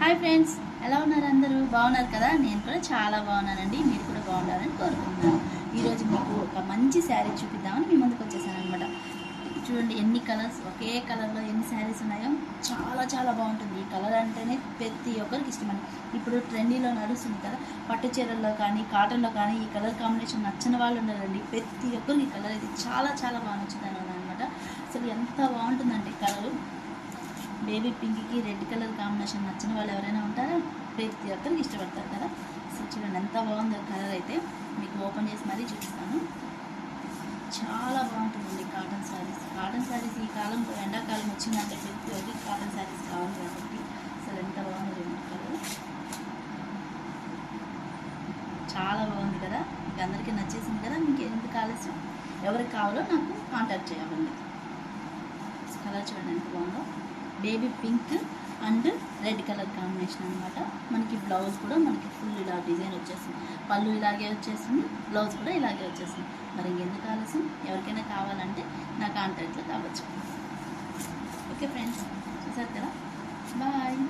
Hi friends, ఎలా ఉన్నారు? అందరూ బాగున్నారు కదా? నేను కూడా చాలా బాగున్నానండి. మీరు కూడా బాగున్నారని కోరుకుంటున్నాను. ఈరోజు మీకు ఒక మంచి శారీ చూపిద్దామని మీ ముందుకు వచ్చేసాను అనమాట. చూడండి ఎన్ని కలర్స్, ఒకే కలర్లో ఎన్ని శారీస్ ఉన్నాయో. చాలా చాలా బాగుంటుంది. ఈ కలర్ అంటేనే ప్రతి ఒక్కరికి ఇష్టమని. ఇప్పుడు ట్రెండీలో నడుస్తుంది కదా, పట్టు చీరల్లో కానీ కాటన్లో కానీ ఈ కలర్ కాంబినేషన్ నచ్చని వాళ్ళు ఉండరండి. ప్రతి ఒక్కరికి ఈ కలర్ అయితే చాలా చాలా బాగా నచ్చుతుంది అనమాట. అసలు ఎంత బాగుంటుందండి కలరు. బేబీ పింక్కి రెడ్ కలర్ కాంబినేషన్ నచ్చిన వాళ్ళు ఎవరైనా ఉంటారా? ప్రతి ఒక్కరికి ఇష్టపడతారు కదా. సో చూడండి ఎంత బాగుందో కలర్ అయితే. మీకు ఓపెన్ చేసి మరీ చూపిస్తాను. చాలా బాగుంటుందండి కాటన్ శారీస్ ఈ కాలంలో ఎండాకాలం వచ్చిందంటే ప్రతి ఒక్కరికి కాటన్ శారీస్ కావాలి కాబట్టి అసలు ఎంత బాగుంది కలర్. చాలా బాగుంది కదా. మీకు అందరికీ నచ్చేసింది కదా. మీకు ఎందుకు ఆలస్యం, ఎవరికి కావాలో నాకు కాంటాక్ట్ చేయాలండి. కలర్ చూడండి ఎంత బాగుందో. Baby pink and red colour combination అనమాట. మనకి బ్లౌజ్ కూడా మనకి ఫుల్ ఇలా డిజైన్ వచ్చేస్తుంది. పళ్ళు ఇలాగే వచ్చేస్తుంది, బ్లౌజ్ కూడా ఇలాగే వచ్చేస్తుంది. మరి ఇంకెందుకు ఆలస్యం, ఎవరికైనా కావాలంటే నా కాంటాక్ట్లో కావచ్చు. ఓకే ఫ్రెండ్స్, చూసారు కదా. బాయ్.